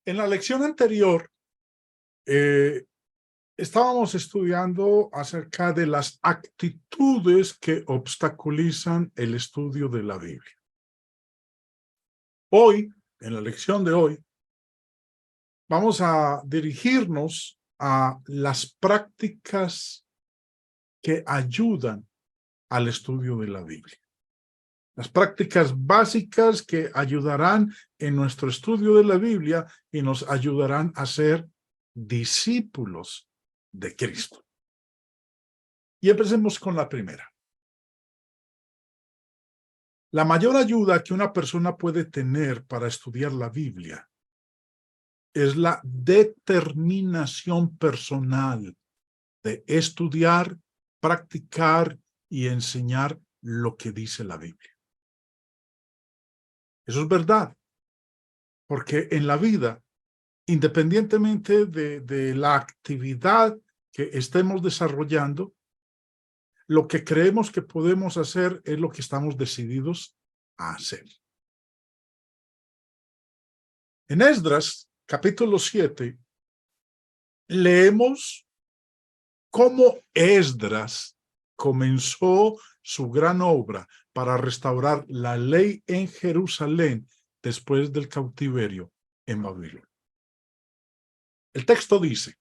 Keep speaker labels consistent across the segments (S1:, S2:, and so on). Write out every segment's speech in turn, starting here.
S1: En la lección anterior estábamos estudiando acerca de las actitudes que obstaculizan el estudio de la Biblia. Hoy, en la lección de hoy, vamos a dirigirnos a las prácticas que ayudan al estudio de la Biblia. Las prácticas básicas que ayudarán en nuestro estudio de la Biblia y nos ayudarán a ser discípulos de Cristo. Y empecemos con la primera. La mayor ayuda que una persona puede tener para estudiar la Biblia es la determinación personal de estudiar, practicar y enseñar lo que dice la Biblia. Eso es verdad, porque en la vida, independientemente de la actividad que estemos desarrollando, lo que creemos que podemos hacer es lo que estamos decididos a hacer. En Esdras, capítulo 7, leemos cómo Esdras comenzó su gran obra para restaurar la ley en Jerusalén después del cautiverio en Babilonia. El texto dice: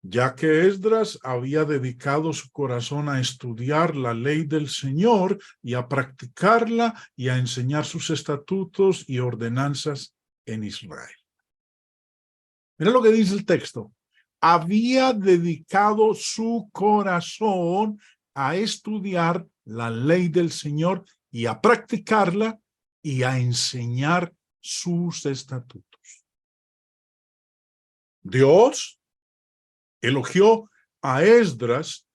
S1: ya que Esdras había dedicado su corazón a estudiar la ley del Señor y a practicarla y a enseñar sus estatutos y ordenanzas en Israel. Mira lo que dice el texto. Había dedicado su corazón a estudiar la ley del Señor y a practicarla y a enseñar sus estatutos. Dios elogió a Esdras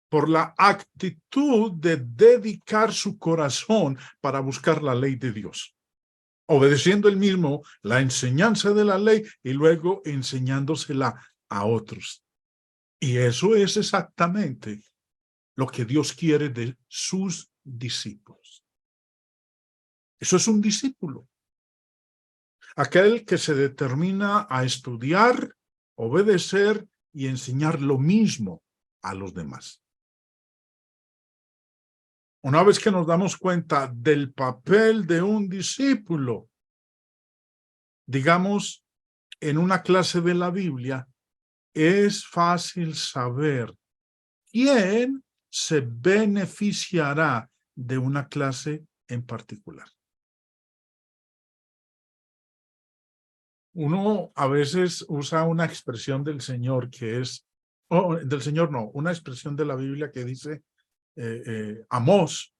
S1: por la actitud de dedicar su corazón para buscar la ley de Dios, obedeciendo él mismo la enseñanza de la ley y luego enseñándosela a otros. Y eso es exactamente lo que Dios quiere de sus discípulos. Eso es un discípulo. Aquel que se determina a estudiar, obedecer y enseñar lo mismo a los demás. Una vez que nos damos cuenta del papel de un discípulo, digamos, en una clase de la Biblia, es fácil saber quién se beneficiará de una clase en particular. Uno a veces usa una expresión del Señor que es, del Señor no, una expresión de la Biblia que dice, Amós,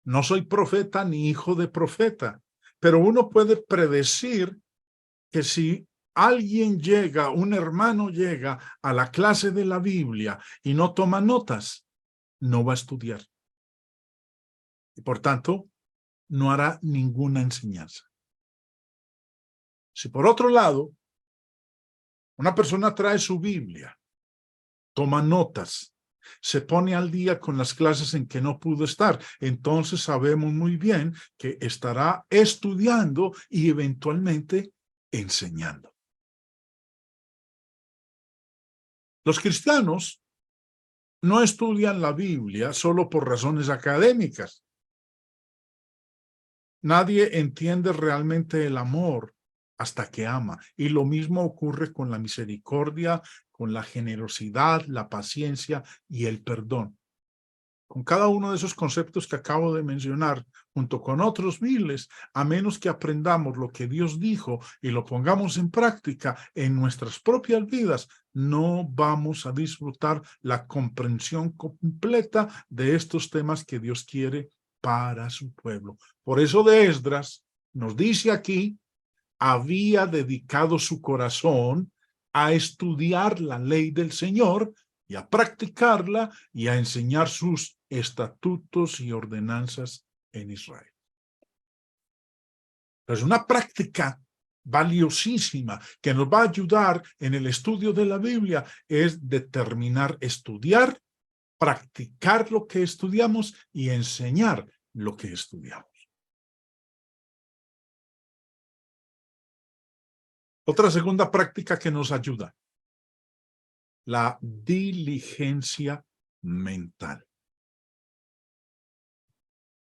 S1: no soy profeta ni hijo de profeta, pero uno puede predecir que si alguien llega, un hermano llega a la clase de la Biblia y no toma notas, no va a estudiar. Y por tanto, no hará ninguna enseñanza. Si por otro lado, una persona trae su Biblia, toma notas, se pone al día con las clases en que no pudo estar, entonces sabemos muy bien que estará estudiando y eventualmente enseñando. Los cristianos no estudian la Biblia solo por razones académicas. Nadie entiende realmente el amor hasta que ama. Y lo mismo ocurre con la misericordia, con la generosidad, la paciencia y el perdón. Con cada uno de esos conceptos que acabo de mencionar, junto con otros miles, a menos que aprendamos lo que Dios dijo y lo pongamos en práctica en nuestras propias vidas, no vamos a disfrutar la comprensión completa de estos temas que Dios quiere para su pueblo. Por eso de Esdras nos dice aquí, había dedicado su corazón a estudiar la ley del Señor y a practicarla y a enseñar sus estatutos y ordenanzas en Israel. Es una práctica valiosísima que nos va a ayudar en el estudio de la Biblia, es determinar estudiar, practicar lo que estudiamos y enseñar lo que estudiamos. Otra segunda práctica que nos ayuda, la diligencia mental.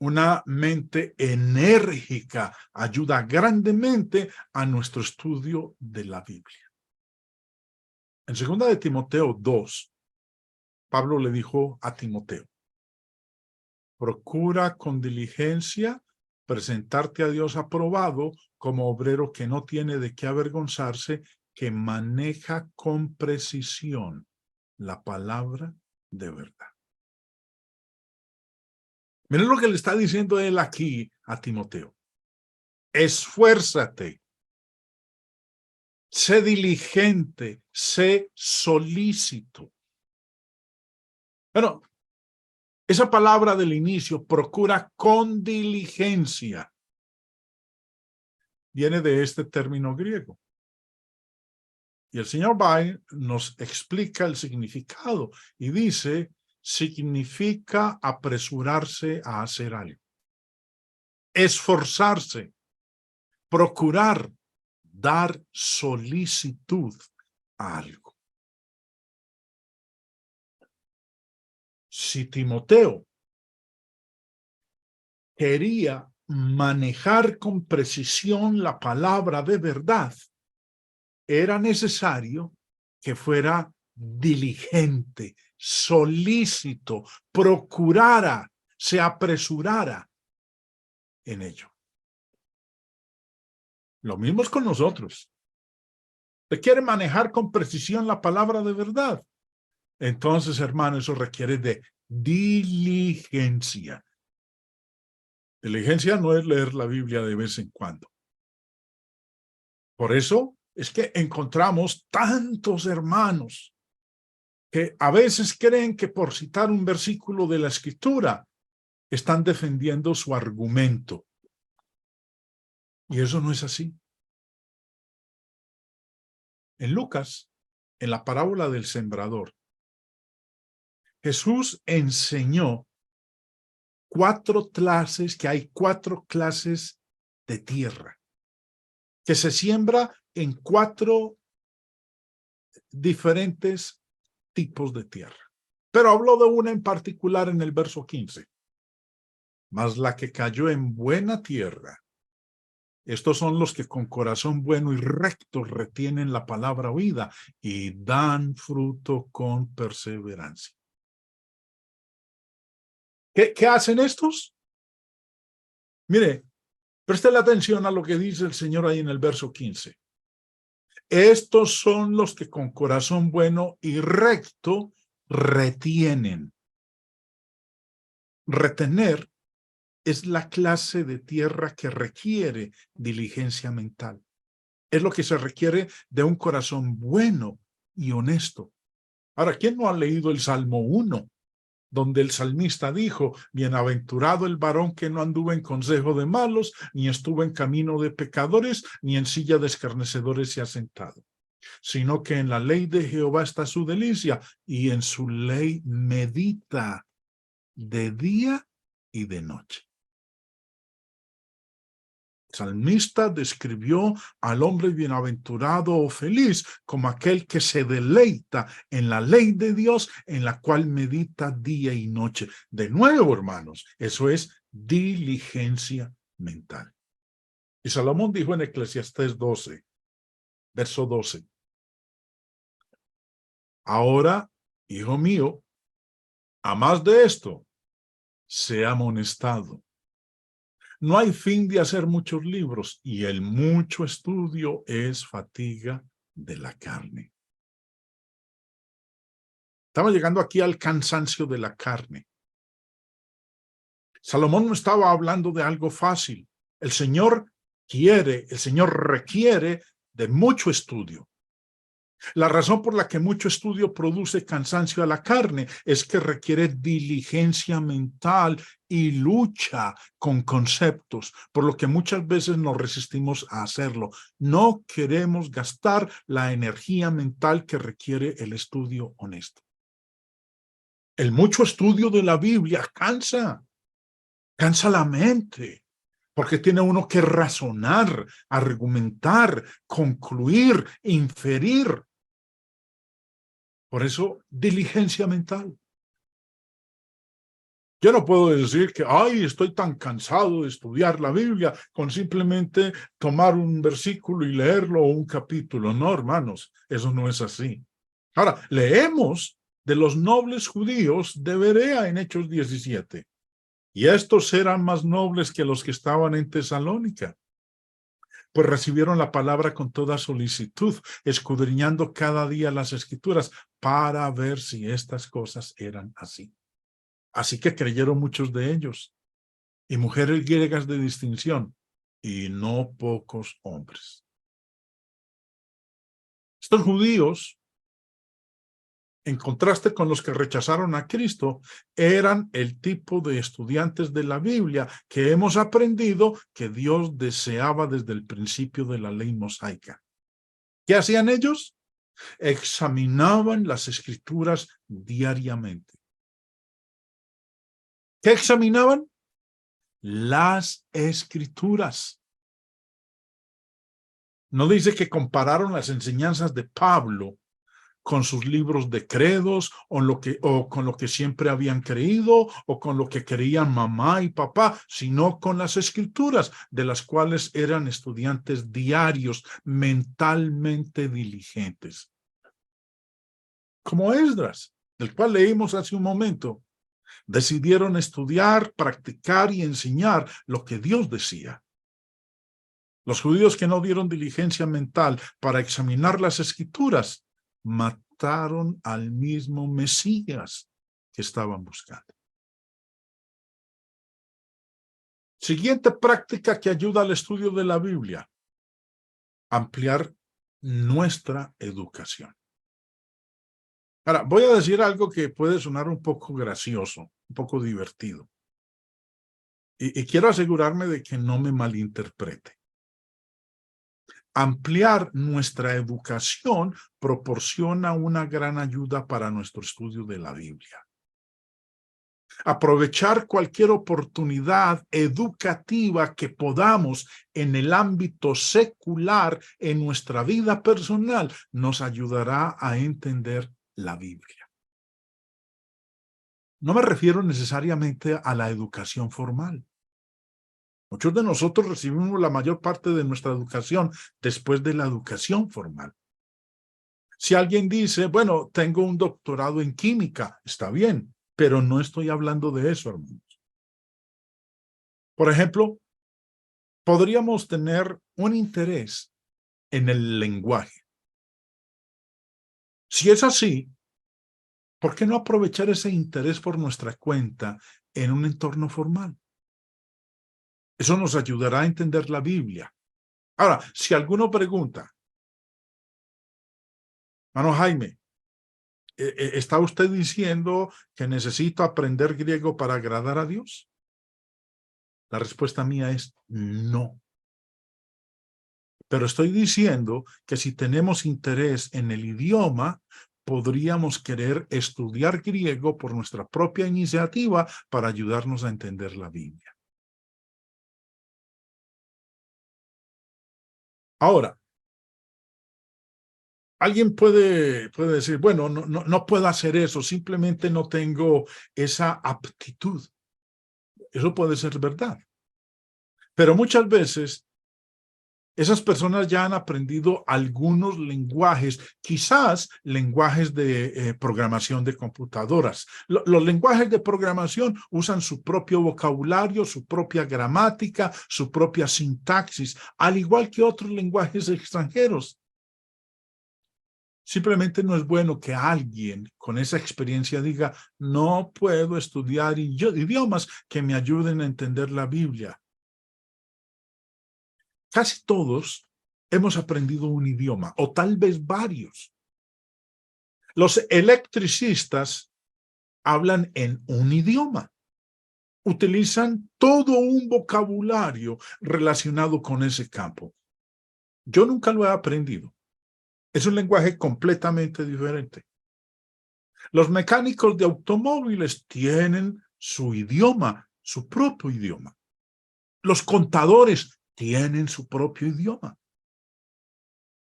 S1: Una mente enérgica ayuda grandemente a nuestro estudio de la Biblia. En 2 de Timoteo 2, Pablo le dijo a Timoteo, procura con diligencia presentarte a Dios aprobado como obrero que no tiene de qué avergonzarse, que maneja con precisión la palabra de verdad. Miren lo que le está diciendo él aquí a Timoteo. Esfuérzate, sé diligente, sé solícito. Bueno, esa palabra del inicio, procura con diligencia, viene de este término griego. Y el señor Bay nos explica el significado y dice, significa apresurarse a hacer algo, esforzarse, procurar, dar solicitud a algo. Si Timoteo quería manejar con precisión la palabra de verdad, era necesario que fuera diligente, solícito, procurara, se apresurara en ello. Lo mismo es con nosotros. ¿Usted quiere manejar con precisión la palabra de verdad? Entonces, hermano, eso requiere de diligencia. Diligencia no es leer la Biblia de vez en cuando. Por eso es que encontramos tantos hermanos que a veces creen que por citar un versículo de la Escritura están defendiendo su argumento. Y eso no es así. En Lucas, en la parábola del sembrador, Jesús enseñó que hay cuatro clases de tierra, que se siembra en 4 diferentes tipos de tierra. Pero habló de una en particular en el verso 15. Mas la que cayó en buena tierra, estos son los que con corazón bueno y recto retienen la palabra oída y dan fruto con perseverancia. ¿Qué hacen estos? Mire, preste la atención a lo que dice el Señor ahí en el verso 15. Estos son los que con corazón bueno y recto retienen. Retener es la clase de tierra que requiere diligencia mental. Es lo que se requiere de un corazón bueno y honesto. Ahora, ¿quién no ha leído el Salmo 1? Donde el salmista dijo, bienaventurado el varón que no anduvo en consejo de malos, ni estuvo en camino de pecadores, ni en silla de escarnecedores se ha sentado, sino que en la ley de Jehová está su delicia, y en su ley medita de día y de noche. El salmista describió al hombre bienaventurado o feliz como aquel que se deleita en la ley de Dios, en la cual medita día y noche. De nuevo, hermanos, eso es diligencia mental. Y Salomón dijo en Eclesiastés 12, verso 12, ahora, hijo mío, a más de esto, sea amonestado. No hay fin de hacer muchos libros, y el mucho estudio es fatiga de la carne. Estaba llegando aquí al cansancio de la carne. Salomón no estaba hablando de algo fácil. El Señor requiere de mucho estudio. La razón por la que mucho estudio produce cansancio a la carne es que requiere diligencia mental y lucha con conceptos, por lo que muchas veces nos resistimos a hacerlo. No queremos gastar la energía mental que requiere el estudio honesto. El mucho estudio de la Biblia cansa la mente. Porque tiene uno que razonar, argumentar, concluir, inferir. Por eso, diligencia mental. Yo no puedo decir que, ay, estoy tan cansado de estudiar la Biblia con simplemente tomar un versículo y leerlo o un capítulo. No, hermanos, eso no es así. Ahora, leemos de los nobles judíos de Berea en Hechos 17. Y estos eran más nobles que los que estaban en Tesalónica, pues recibieron la palabra con toda solicitud, escudriñando cada día las Escrituras para ver si estas cosas eran así. Así que creyeron muchos de ellos, y mujeres griegas de distinción, y no pocos hombres. Estos judíos, en contraste con los que rechazaron a Cristo, eran el tipo de estudiantes de la Biblia que hemos aprendido que Dios deseaba desde el principio de la ley mosaica. ¿Qué hacían ellos? Examinaban las Escrituras diariamente. ¿Qué examinaban? Las Escrituras. No dice que compararon las enseñanzas de Pablo con sus libros de credos o con lo que siempre habían creído o con lo que creían mamá y papá, sino con las Escrituras, de las cuales eran estudiantes diarios, mentalmente diligentes. Como Esdras, del cual leímos hace un momento, decidieron estudiar, practicar y enseñar lo que Dios decía. Los judíos que no dieron diligencia mental para examinar las Escrituras mataron al mismo Mesías que estaban buscando. Siguiente práctica que ayuda al estudio de la Biblia: ampliar nuestra educación. Ahora, voy a decir algo que puede sonar un poco gracioso, un poco divertido. Y quiero asegurarme de que no me malinterprete. Ampliar nuestra educación proporciona una gran ayuda para nuestro estudio de la Biblia. Aprovechar cualquier oportunidad educativa que podamos en el ámbito secular, en nuestra vida personal, nos ayudará a entender la Biblia. No me refiero necesariamente a la educación formal. Muchos de nosotros recibimos la mayor parte de nuestra educación después de la educación formal. Si alguien dice, bueno, tengo un doctorado en química, está bien, pero no estoy hablando de eso, hermanos. Por ejemplo, podríamos tener un interés en el lenguaje. Si es así, ¿por qué no aprovechar ese interés por nuestra cuenta en un entorno formal? Eso nos ayudará a entender la Biblia. Ahora, si alguno pregunta, hermano Jaime, ¿está usted diciendo que necesito aprender griego para agradar a Dios? La respuesta mía es no. Pero estoy diciendo que si tenemos interés en el idioma, podríamos querer estudiar griego por nuestra propia iniciativa para ayudarnos a entender la Biblia. Ahora, alguien puede decir, bueno, no puedo hacer eso, simplemente no tengo esa aptitud. Eso puede ser verdad. Pero muchas veces esas personas ya han aprendido algunos lenguajes, quizás lenguajes de programación de computadoras. Los lenguajes de programación usan su propio vocabulario, su propia gramática, su propia sintaxis, al igual que otros lenguajes extranjeros. Simplemente no es bueno que alguien con esa experiencia diga, no puedo estudiar idiomas que me ayuden a entender la Biblia. Casi todos hemos aprendido un idioma, o tal vez varios. Los electricistas hablan en un idioma. Utilizan todo un vocabulario relacionado con ese campo. Yo nunca lo he aprendido. Es un lenguaje completamente diferente. Los mecánicos de automóviles tienen su idioma, su propio idioma. Los contadores tienen su propio idioma.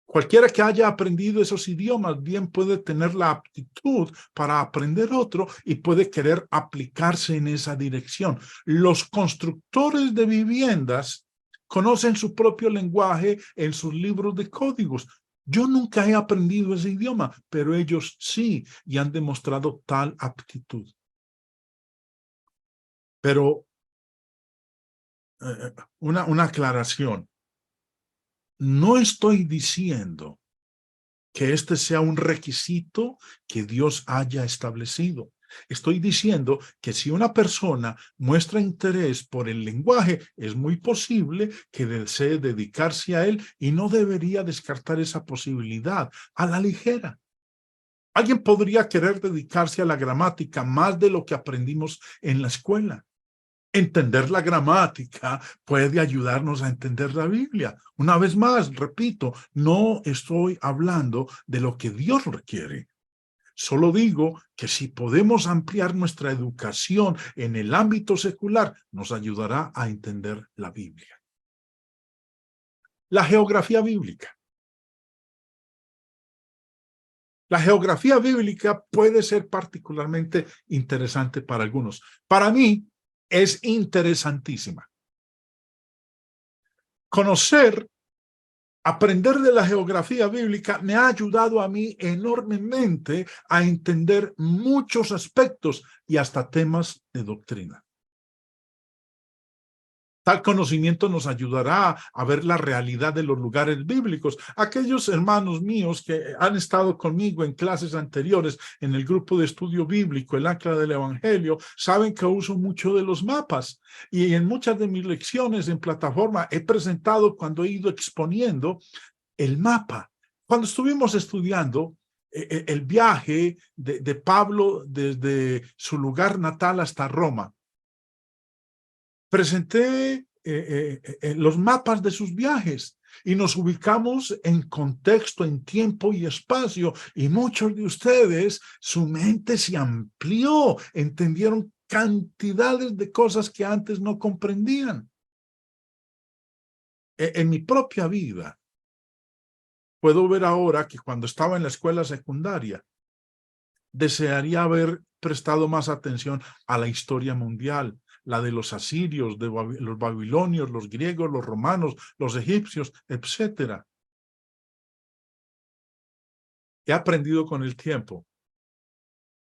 S1: Cualquiera que haya aprendido esos idiomas bien puede tener la aptitud para aprender otro y puede querer aplicarse en esa dirección. Los constructores de viviendas conocen su propio lenguaje en sus libros de códigos. Yo nunca he aprendido ese idioma, pero ellos sí, y han demostrado tal aptitud. Pero una aclaración. No estoy diciendo que este sea un requisito que Dios haya establecido. Estoy diciendo que si una persona muestra interés por el lenguaje, es muy posible que desee dedicarse a él y no debería descartar esa posibilidad a la ligera. Alguien podría querer dedicarse a la gramática más de lo que aprendimos en la escuela. Entender la gramática puede ayudarnos a entender la Biblia. Una vez más, repito, no estoy hablando de lo que Dios requiere. Solo digo que si podemos ampliar nuestra educación en el ámbito secular, nos ayudará a entender la Biblia. La geografía bíblica. La geografía bíblica puede ser particularmente interesante para algunos. Para mí es interesantísima. Aprender de la geografía bíblica me ha ayudado a mí enormemente a entender muchos aspectos y hasta temas de doctrina. Tal conocimiento nos ayudará a ver la realidad de los lugares bíblicos. Aquellos hermanos míos que han estado conmigo en clases anteriores en el grupo de estudio bíblico, el Ancla del Evangelio, saben que uso mucho de los mapas. Y en muchas de mis lecciones en plataforma he presentado, cuando he ido exponiendo, el mapa. Cuando estuvimos estudiando el viaje de Pablo desde su lugar natal hasta Roma, presenté los mapas de sus viajes y nos ubicamos en contexto, en tiempo y espacio, y muchos de ustedes, su mente se amplió, entendieron cantidades de cosas que antes no comprendían. En mi propia vida, puedo ver ahora que cuando estaba en la escuela secundaria, desearía haber prestado más atención a la historia mundial, la de los asirios, de los babilonios, los griegos, los romanos, los egipcios, etc. He aprendido con el tiempo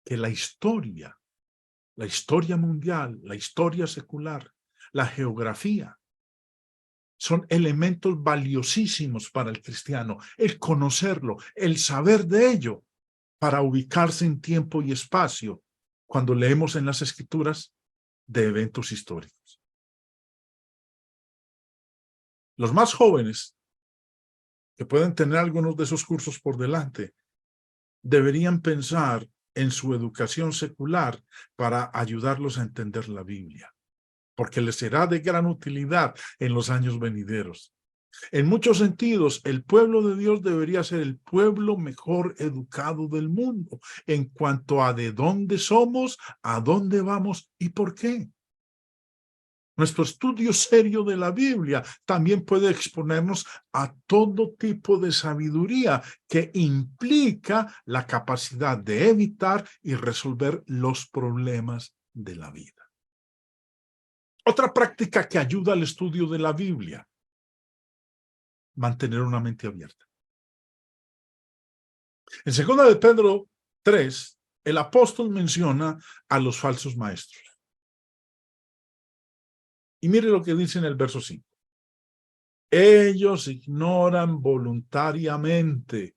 S1: que la historia mundial, la historia secular, la geografía, son elementos valiosísimos para el cristiano. El conocerlo, el saber de ello, para ubicarse en tiempo y espacio cuando leemos en las Escrituras de eventos históricos. Los más jóvenes, que pueden tener algunos de esos cursos por delante, deberían pensar en su educación secular para ayudarlos a entender la Biblia, porque les será de gran utilidad en los años venideros. En muchos sentidos, el pueblo de Dios debería ser el pueblo mejor educado del mundo en cuanto a de dónde somos, a dónde vamos y por qué. Nuestro estudio serio de la Biblia también puede exponernos a todo tipo de sabiduría que implica la capacidad de evitar y resolver los problemas de la vida. Otra práctica que ayuda al estudio de la Biblia: mantener una mente abierta. En 2 de Pedro 3, el apóstol menciona a los falsos maestros. Y mire lo que dice en el verso 5. Ellos ignoran voluntariamente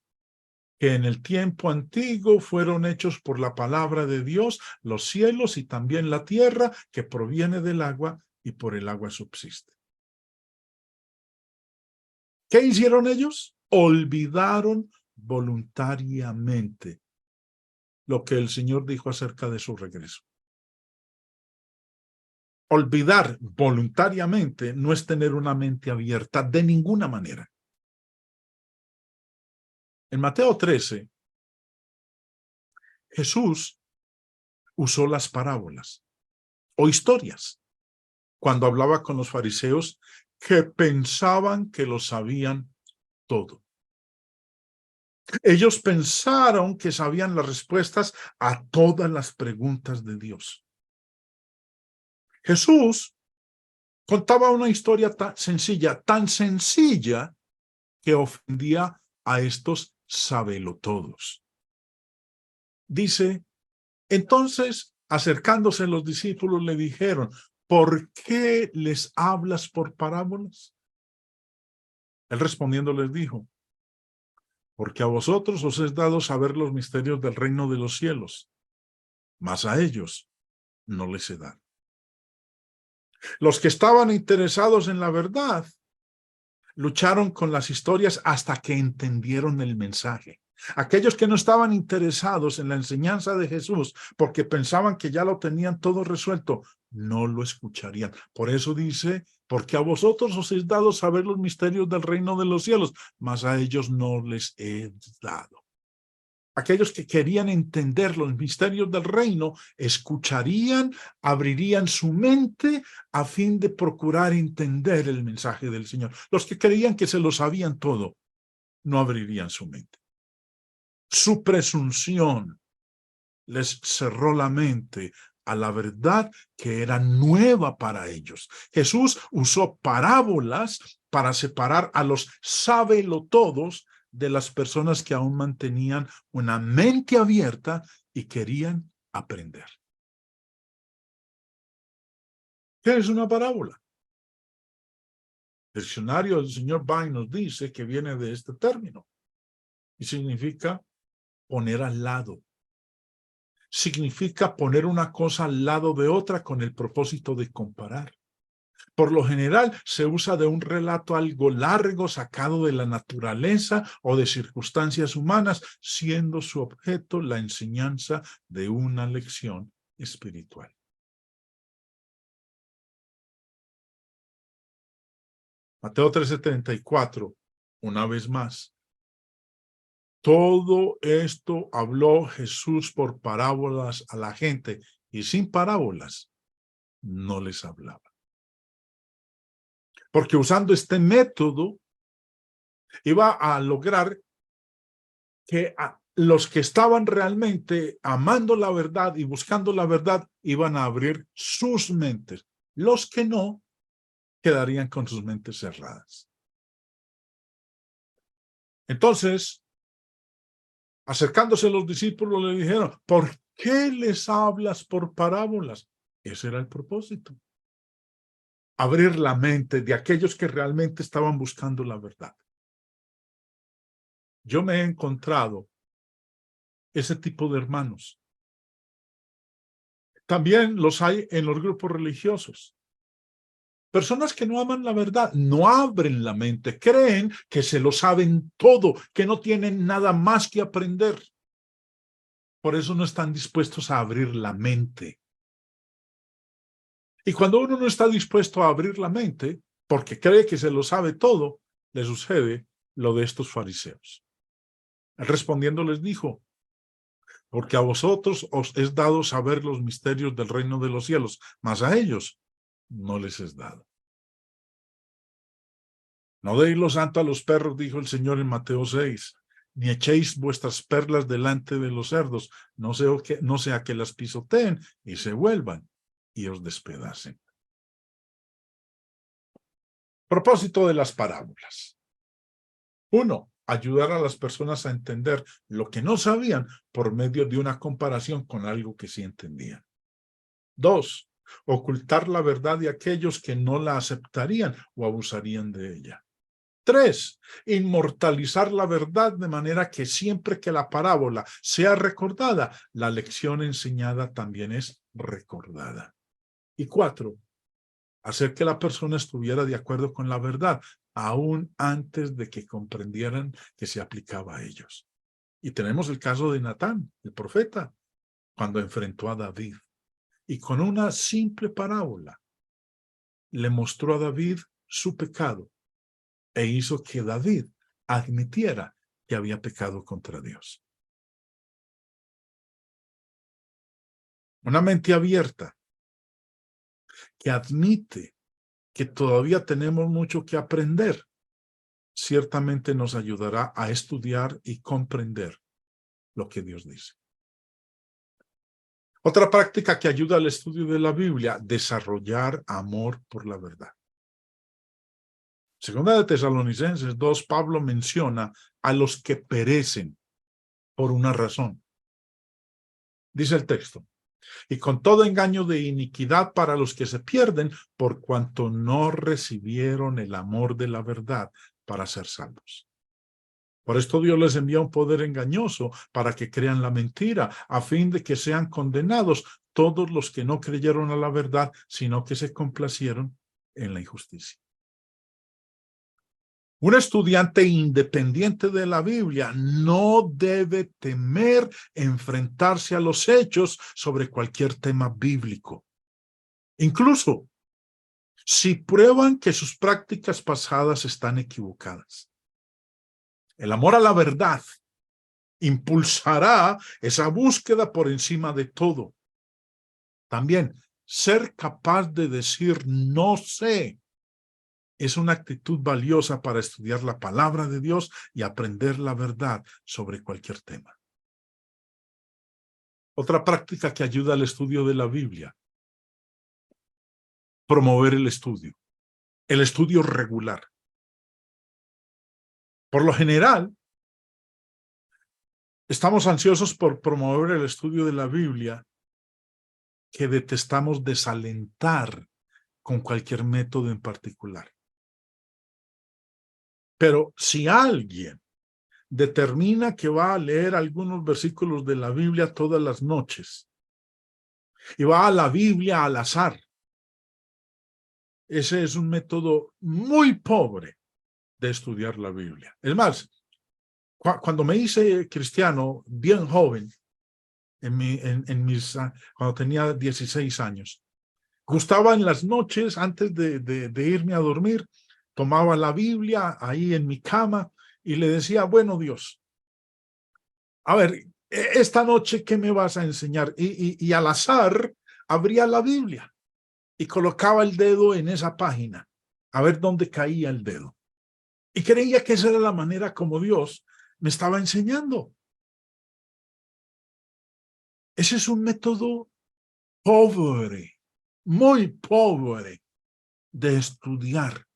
S1: que en el tiempo antiguo fueron hechos por la palabra de Dios los cielos y también la tierra, que proviene del agua y por el agua subsiste. ¿Qué hicieron ellos? Olvidaron voluntariamente lo que el Señor dijo acerca de su regreso. Olvidar voluntariamente no es tener una mente abierta de ninguna manera. En Mateo 13, Jesús usó las parábolas o historias cuando hablaba con los fariseos que pensaban que lo sabían todo. Ellos pensaron que sabían las respuestas a todas las preguntas de Dios. Jesús contaba una historia tan sencilla que ofendía a estos sabelotodos. Dice, entonces, acercándose los discípulos le dijeron, ¿por qué les hablas por parábolas? Él respondiendo les dijo, porque a vosotros os es dado saber los misterios del reino de los cielos, mas a ellos no les he dado. Los que estaban interesados en la verdad lucharon con las historias hasta que entendieron el mensaje. Aquellos que no estaban interesados en la enseñanza de Jesús porque pensaban que ya lo tenían todo resuelto, no lo escucharían. Por eso dice, porque a vosotros os es dado saber los misterios del reino de los cielos, mas a ellos no les he dado. Aquellos que querían entender los misterios del reino, escucharían, abrirían su mente a fin de procurar entender el mensaje del Señor. Los que creían que se lo sabían todo, no abrirían su mente. Su presunción les cerró la mente a la verdad que era nueva para ellos. Jesús usó parábolas para separar a los sábelotodos de las personas que aún mantenían una mente abierta y querían aprender. ¿Qué es una parábola? El diccionario del señor Vine nos dice que viene de este término y significa poner al lado. Significa poner una cosa al lado de otra con el propósito de comparar. Por lo general se usa de un relato algo largo sacado de la naturaleza o de circunstancias humanas, siendo su objeto la enseñanza de una lección espiritual. Mateo 3:74, una vez más. Todo esto habló Jesús por parábolas a la gente, y sin parábolas no les hablaba. Porque usando este método iba a lograr que los que estaban realmente amando la verdad y buscando la verdad iban a abrir sus mentes. Los que no quedarían con sus mentes cerradas. Entonces, acercándose los discípulos le dijeron, ¿por qué les hablas por parábolas? Ese era el propósito. Abrir la mente de aquellos que realmente estaban buscando la verdad. Yo me he encontrado ese tipo de hermanos. También los hay en los grupos religiosos. Personas que no aman la verdad, no abren la mente, creen que se lo saben todo, que no tienen nada más que aprender. Por eso no están dispuestos a abrir la mente. Y cuando uno no está dispuesto a abrir la mente, porque cree que se lo sabe todo, le sucede lo de estos fariseos. Él respondiendo les dijo, porque a vosotros os es dado saber los misterios del reino de los cielos, mas a ellos no les es dado. No deis lo santo a los perros, dijo el Señor en Mateo 6, ni echéis vuestras perlas delante de los cerdos, no sea que las pisoteen y se vuelvan y os despedacen. Propósito de las parábolas. 1. Ayudar a las personas a entender lo que no sabían por medio de una comparación con algo que sí entendían. 2. Ocultar la verdad de aquellos que no la aceptarían o abusarían de ella. 3. Inmortalizar la verdad de manera que siempre que la parábola sea recordada, la lección enseñada también es recordada. Y 4. Hacer que la persona estuviera de acuerdo con la verdad, aún antes de que comprendieran que se aplicaba a ellos. Y tenemos el caso de Natán, el profeta, cuando enfrentó a David. Y con una simple parábola le mostró a David su pecado e hizo que David admitiera que había pecado contra Dios. Una mente abierta que admite que todavía tenemos mucho que aprender, ciertamente nos ayudará a estudiar y comprender lo que Dios dice. Otra práctica que ayuda al estudio de la Biblia, desarrollar amor por la verdad. Segunda de Tesalonicenses 2, Pablo menciona a los que perecen por una razón. Dice el texto, y con todo engaño de iniquidad para los que se pierden, por cuanto no recibieron el amor de la verdad para ser salvos. Por esto Dios les envía un poder engañoso para que crean la mentira, a fin de que sean condenados todos los que no creyeron a la verdad, sino que se complacieron en la injusticia. Un estudiante independiente de la Biblia no debe temer enfrentarse a los hechos sobre cualquier tema bíblico. Incluso si prueban que sus prácticas pasadas están equivocadas. El amor a la verdad impulsará esa búsqueda por encima de todo. También, ser capaz de decir no sé es una actitud valiosa para estudiar la palabra de Dios y aprender la verdad sobre cualquier tema. Otra práctica que ayuda al estudio de la Biblia, promover el estudio regular. Por lo general, estamos ansiosos por promover el estudio de la Biblia que detestamos desalentar con cualquier método en particular. Pero si alguien determina que va a leer algunos versículos de la Biblia todas las noches y va a la Biblia al azar, ese es un método muy pobre de estudiar la Biblia. Es más, cuando me hice cristiano bien joven, cuando tenía 16 años, gustaba en las noches, antes de irme a dormir, tomaba la Biblia ahí en mi cama y le decía, bueno, Dios, a ver, esta noche, ¿qué me vas a enseñar? Y al azar, abría la Biblia y colocaba el dedo en esa página, a ver dónde caía el dedo. Y creía que esa era la manera como Dios me estaba enseñando. Ese es un método pobre, muy pobre de estudiar.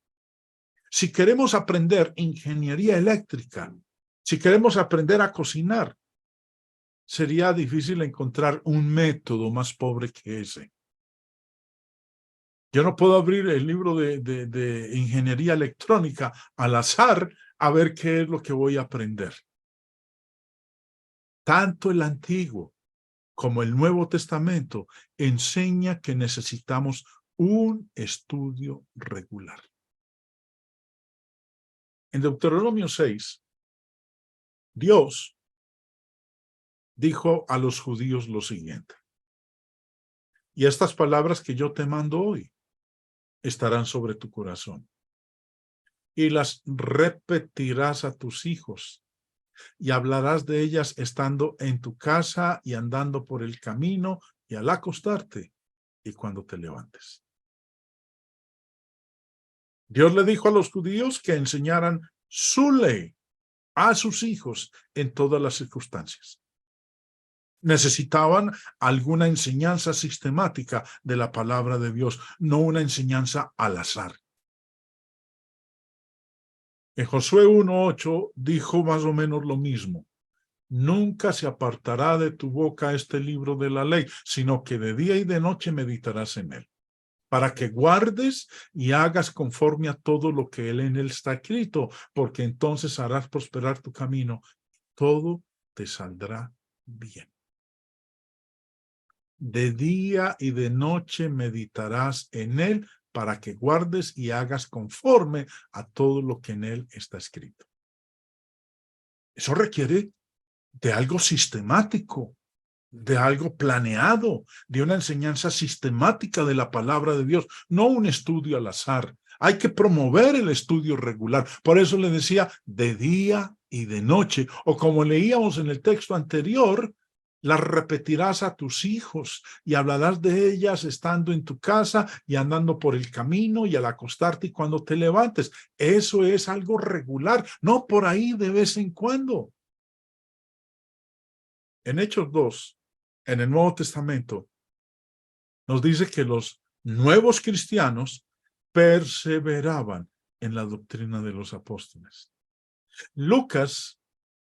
S1: Si queremos aprender ingeniería eléctrica, si queremos aprender a cocinar, sería difícil encontrar un método más pobre que ese. Yo no puedo abrir el libro de ingeniería electrónica al azar a ver qué es lo que voy a aprender. Tanto el Antiguo como el Nuevo Testamento enseña que necesitamos un estudio regular. En Deuteronomio 6, Dios dijo a los judíos lo siguiente: y estas palabras que yo te mando hoy estarán sobre tu corazón, y las repetirás a tus hijos, y hablarás de ellas estando en tu casa y andando por el camino y al acostarte y cuando te levantes. Dios le dijo a los judíos que enseñaran su ley a sus hijos en todas las circunstancias. Necesitaban alguna enseñanza sistemática de la palabra de Dios, no una enseñanza al azar. En Josué 1:8 dijo más o menos lo mismo. Nunca se apartará de tu boca este libro de la ley, sino que de día y de noche meditarás en él, para que guardes y hagas conforme a todo lo que en él está escrito, porque entonces harás prosperar tu camino, todo te saldrá bien. De día y de noche meditarás en él, para que guardes y hagas conforme a todo lo que en él está escrito. Eso requiere de algo sistemático, de algo planeado, de una enseñanza sistemática de la palabra de Dios, no un estudio al azar. Hay que promover el estudio regular. Por eso le decía de día y de noche, o como leíamos en el texto anterior, las repetirás a tus hijos y hablarás de ellas estando en tu casa y andando por el camino y al acostarte y cuando te levantes. Eso es algo regular, no por ahí de vez en cuando. En Hechos 2, en el Nuevo Testamento, nos dice que los nuevos cristianos perseveraban en la doctrina de los apóstoles. Lucas,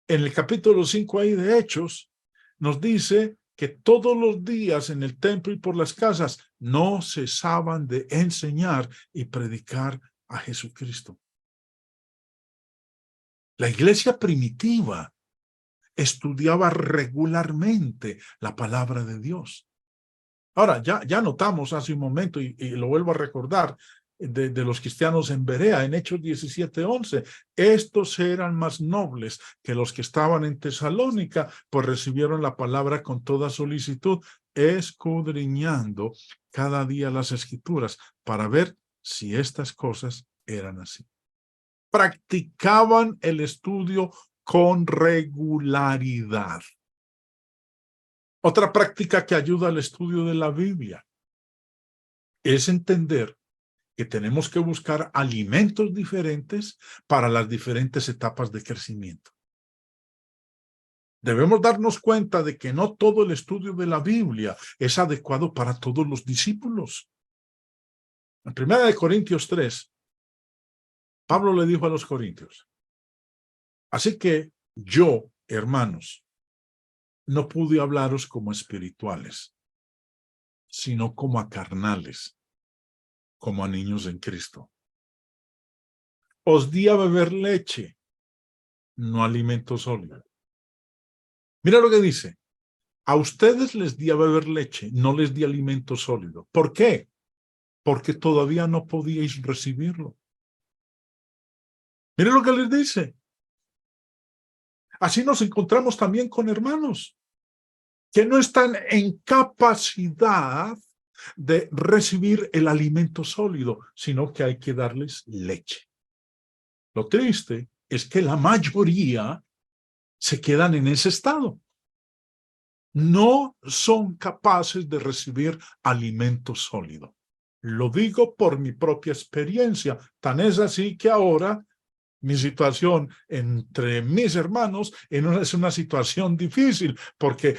S1: en el capítulo 5 ahí de Hechos, nos dice que todos los días en el templo y por las casas no cesaban de enseñar y predicar a Jesucristo. La iglesia primitiva estudiaba regularmente la palabra de Dios. Ahora, ya notamos hace un momento, y lo vuelvo a recordar, de los cristianos en Berea, en Hechos 17:11, estos eran más nobles que los que estaban en Tesalónica, pues recibieron la palabra con toda solicitud, escudriñando cada día las Escrituras para ver si estas cosas eran así. Practicaban el estudio con regularidad. Otra práctica que ayuda al estudio de la Biblia es entender que tenemos que buscar alimentos diferentes para las diferentes etapas de crecimiento. Debemos darnos cuenta de que no todo el estudio de la Biblia es adecuado para todos los discípulos. En 1 Corintios 3, Pablo le dijo a los corintios: así que yo, hermanos, no pude hablaros como espirituales, sino como a carnales, como a niños en Cristo. Os di a beber leche, no alimento sólido. Mira lo que dice: a ustedes les di a beber leche, no les di alimento sólido. ¿Por qué? Porque todavía no podíais recibirlo. Mira lo que les dice. Así nos encontramos también con hermanos que no están en capacidad de recibir el alimento sólido, sino que hay que darles leche. Lo triste es que la mayoría se quedan en ese estado. No son capaces de recibir alimento sólido. Lo digo por mi propia experiencia. Tan es así que ahora mi situación entre mis hermanos es una situación difícil, porque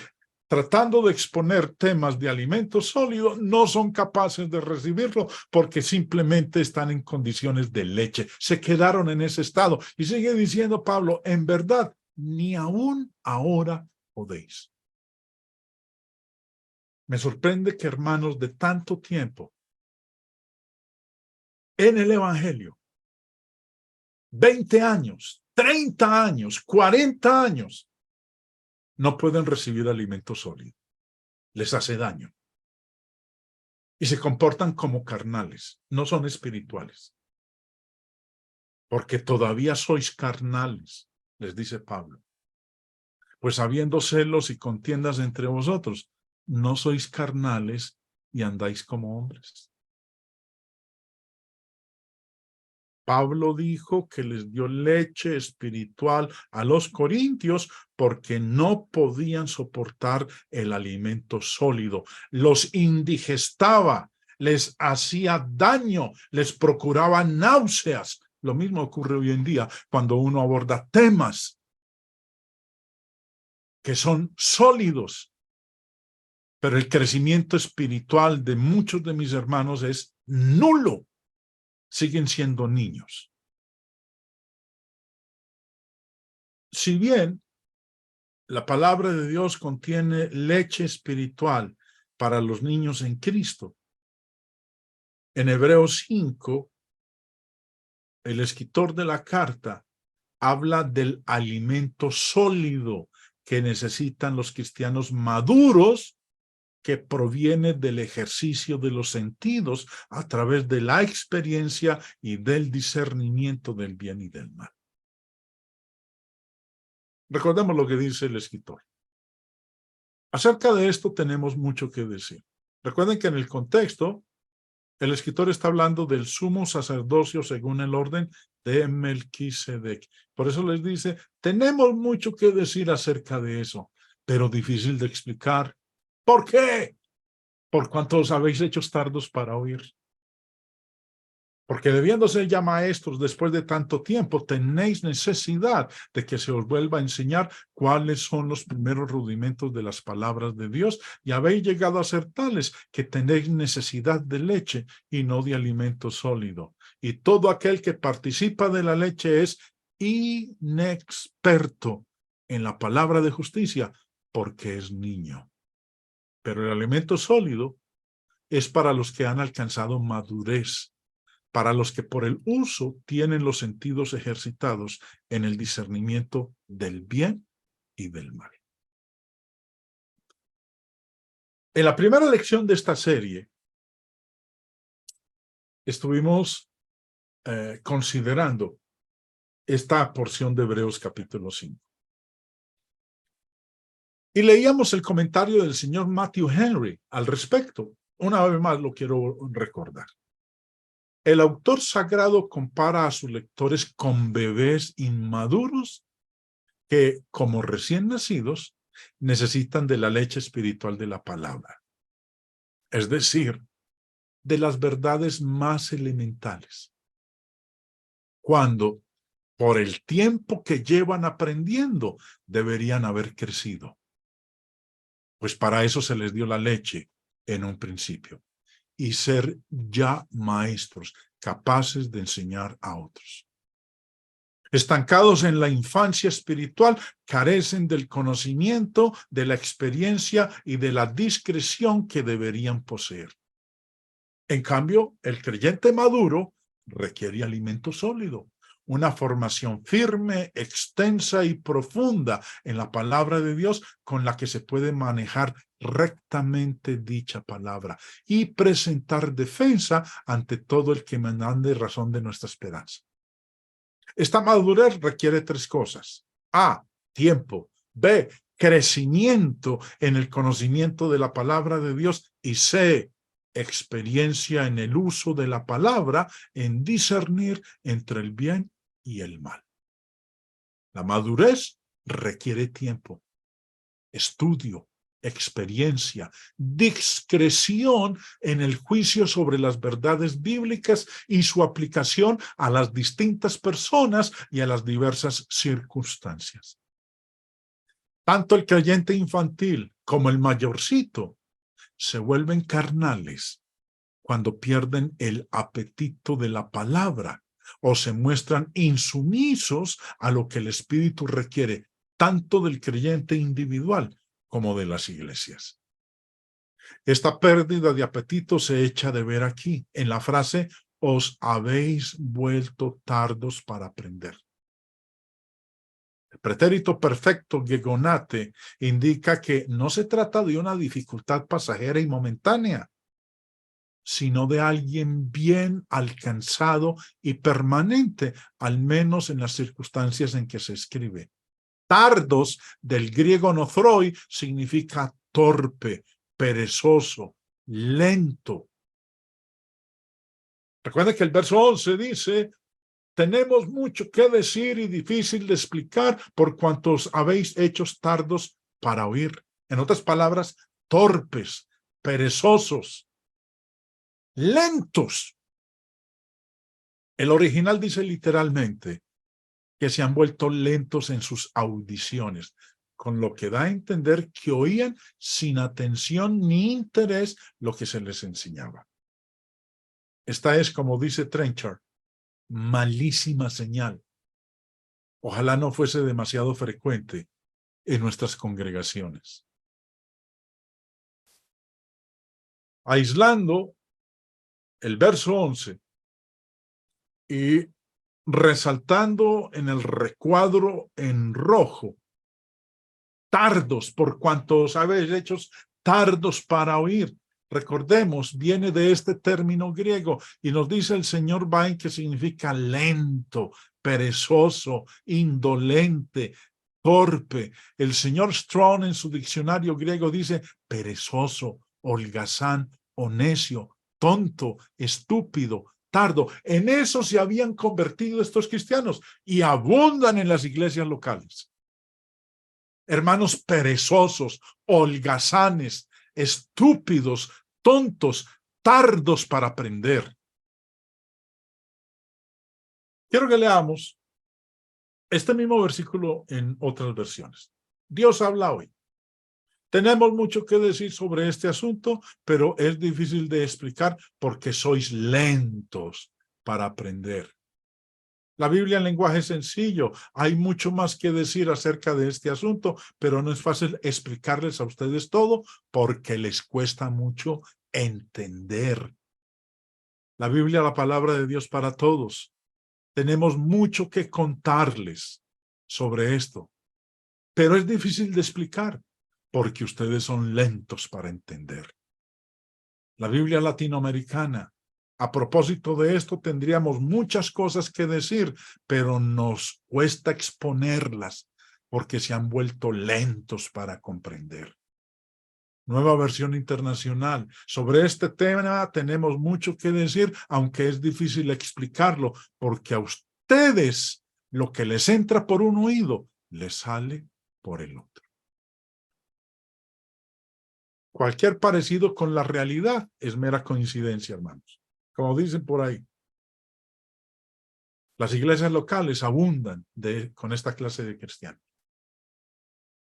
S1: tratando de exponer temas de alimento sólido, no son capaces de recibirlo porque simplemente están en condiciones de leche. Se quedaron en ese estado. Y sigue diciendo Pablo: en verdad, ni aún ahora podéis. Me sorprende que hermanos de tanto tiempo en el Evangelio, 20 años, 30 años, 40 años, no pueden recibir alimento sólido. Les hace daño. Y se comportan como carnales, no son espirituales. Porque todavía sois carnales, les dice Pablo. Pues habiendo celos y contiendas entre vosotros, no sois carnales y andáis como hombres. Pablo dijo que les dio leche espiritual a los corintios porque no podían soportar el alimento sólido. Los indigestaba, les hacía daño, les procuraba náuseas. Lo mismo ocurre hoy en día cuando uno aborda temas que son sólidos. Pero el crecimiento espiritual de muchos de mis hermanos es nulo. Siguen siendo niños. Si bien la palabra de Dios contiene leche espiritual para los niños en Cristo, en Hebreos 5, el escritor de la carta habla del alimento sólido que necesitan los cristianos maduros, que proviene del ejercicio de los sentidos a través de la experiencia y del discernimiento del bien y del mal. Recordemos lo que dice el escritor. Acerca de esto tenemos mucho que decir. Recuerden que en el contexto, el escritor está hablando del sumo sacerdocio según el orden de Melquisedec. Por eso les dice, tenemos mucho que decir acerca de eso. pero difícil de explicar. ¿Por qué? Por cuanto os habéis hecho tardos para oír. Porque debiendo ser ya maestros después de tanto tiempo, tenéis necesidad de que se os vuelva a enseñar cuáles son los primeros rudimentos de las palabras de Dios, y habéis llegado a ser tales que tenéis necesidad de leche y no de alimento sólido. Y todo aquel que participa de la leche es inexperto en la palabra de justicia, porque es niño. Pero el alimento sólido es para los que han alcanzado madurez, para los que por el uso tienen los sentidos ejercitados en el discernimiento del bien y del mal. En la primera lección de esta serie, estuvimos considerando esta porción de Hebreos capítulo 5. Y leíamos el comentario del señor Matthew Henry al respecto. Una vez más lo quiero recordar. El autor sagrado compara a sus lectores con bebés inmaduros que, como recién nacidos, necesitan de la leche espiritual de la palabra. Es decir, de las verdades más elementales. Cuando, por el tiempo que llevan aprendiendo, deberían haber crecido. Pues para eso se les dio la leche en un principio. Y ser ya maestros, capaces de enseñar a otros. Estancados en la infancia espiritual, carecen del conocimiento, de la experiencia y de la discreción que deberían poseer. En cambio, el creyente maduro requiere alimento sólido, una formación firme, extensa y profunda en la palabra de Dios, con la que se puede manejar rectamente dicha palabra y presentar defensa ante todo el que mande razón de nuestra esperanza. Esta madurez requiere tres cosas. A, tiempo. B, crecimiento en el conocimiento de la palabra de Dios. Y C, experiencia en el uso de la palabra, en discernir entre el bien y el mal. La madurez requiere tiempo, estudio, experiencia, discreción en el juicio sobre las verdades bíblicas y su aplicación a las distintas personas y a las diversas circunstancias. Tanto el creyente infantil como el mayorcito se vuelven carnales cuando pierden el apetito de la palabra o se muestran insumisos a lo que el Espíritu requiere, tanto del creyente individual como de las iglesias. Esta pérdida de apetito se echa de ver aquí, en la frase, os habéis vuelto tardos para aprender. El pretérito perfecto gegonate indica que no se trata de una dificultad pasajera y momentánea, sino de alguien bien alcanzado y permanente, al menos en las circunstancias en que se escribe. Tardos, del griego nothroi, significa torpe, perezoso, lento. Recuerda que el verso 11 dice: tenemos mucho que decir y difícil de explicar por cuantos habéis hechos tardos para oír. En otras palabras, torpes, perezosos, lentos. El original dice literalmente que se han vuelto lentos en sus audiciones, con lo que da a entender que oían sin atención ni interés lo que se les enseñaba. Esta es, como dice Trenchard, malísima señal. Ojalá no fuese demasiado frecuente en nuestras congregaciones. Aislando el verso 11 y resaltando en el recuadro en rojo, tardos por cuantos habéis hecho tardos para oír. Recordemos, viene de este término griego y nos dice el señor Bain que significa lento, perezoso, indolente, torpe. El señor Strong en su diccionario griego dice perezoso, holgazán o necio, tonto, estúpido, tardo. En eso se habían convertido estos cristianos y abundan en las iglesias locales. Hermanos perezosos, holgazanes, estúpidos, tontos, tardos para aprender. Quiero que leamos este mismo versículo en otras versiones. Dios habla hoy. Tenemos mucho que decir sobre este asunto, pero es difícil de explicar porque sois lentos para aprender. La Biblia en lenguaje sencillo. Hay mucho más que decir acerca de este asunto, pero no es fácil explicarles a ustedes todo porque les cuesta mucho entender. La Biblia, la palabra de Dios para todos. Tenemos mucho que contarles sobre esto, pero es difícil de explicar porque ustedes son lentos para entender. La Biblia latinoamericana. A propósito de esto, tendríamos muchas cosas que decir, pero nos cuesta exponerlas porque se han vuelto lentos para comprender. Nueva versión internacional. Sobre este tema tenemos mucho que decir, aunque es difícil explicarlo, porque a ustedes lo que les entra por un oído, les sale por el otro. Cualquier parecido con la realidad es mera coincidencia, hermanos. Como dicen por ahí, las iglesias locales abundan con esta clase de cristianos.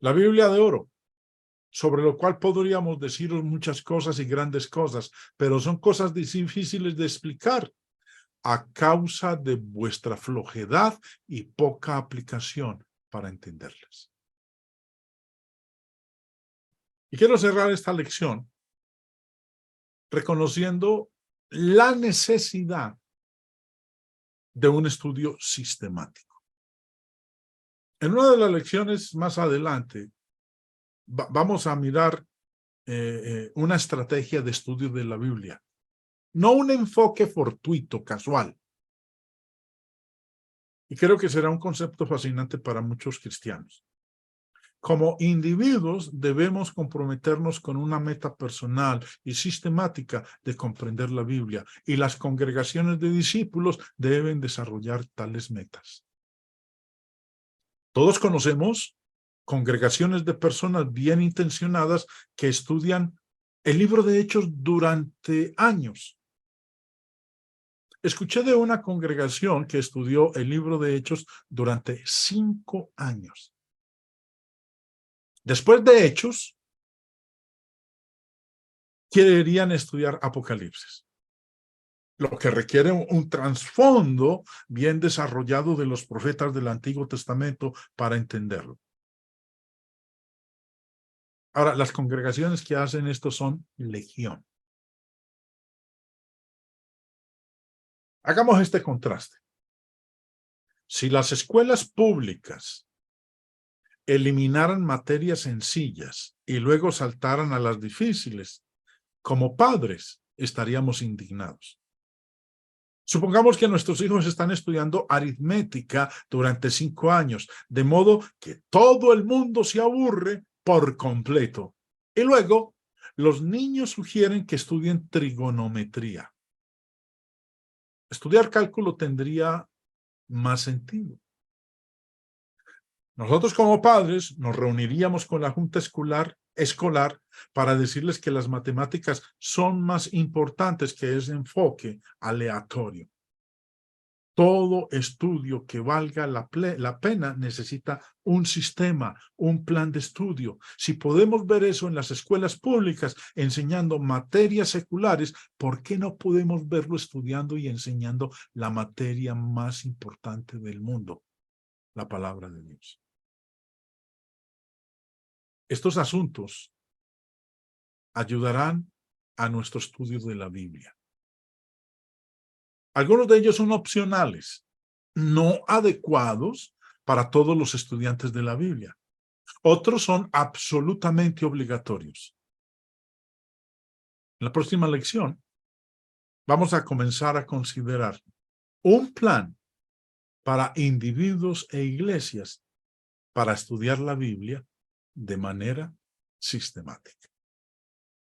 S1: La Biblia de oro, sobre lo cual podríamos deciros muchas cosas y grandes cosas, pero son cosas difíciles de explicar a causa de vuestra flojedad y poca aplicación para entenderlas. Y quiero cerrar esta lección reconociendo la necesidad de un estudio sistemático. En una de las lecciones más adelante, vamos a mirar una estrategia de estudio de la Biblia, no un enfoque fortuito, casual. Y creo que será un concepto fascinante para muchos cristianos. Como individuos debemos comprometernos con una meta personal y sistemática de comprender la Biblia, y las congregaciones de discípulos deben desarrollar tales metas. Todos conocemos congregaciones de personas bien intencionadas que estudian el libro de Hechos durante años. Escuché de una congregación que estudió el libro de Hechos durante 5 años. Después de Hechos, querían estudiar Apocalipsis, lo que requiere un trasfondo bien desarrollado de los profetas del Antiguo Testamento para entenderlo. Ahora, las congregaciones que hacen esto son legión. Hagamos este contraste. Si las escuelas públicas eliminaran materias sencillas y luego saltaran a las difíciles, como padres estaríamos indignados. Supongamos que nuestros hijos están estudiando aritmética durante 5 años, de modo que todo el mundo se aburre por completo. Y luego, los niños sugieren que estudien trigonometría. Estudiar cálculo tendría más sentido. Nosotros como padres nos reuniríamos con la junta escolar para decirles que las matemáticas son más importantes que ese enfoque aleatorio. Todo estudio que valga la pena necesita un sistema, un plan de estudio. Si podemos ver eso en las escuelas públicas enseñando materias seculares, ¿por qué no podemos verlo estudiando y enseñando la materia más importante del mundo? La palabra de Dios. Estos asuntos ayudarán a nuestro estudio de la Biblia. Algunos de ellos son opcionales, no adecuados para todos los estudiantes de la Biblia. Otros son absolutamente obligatorios. En la próxima lección vamos a comenzar a considerar un plan para individuos e iglesias para estudiar la Biblia de manera sistemática.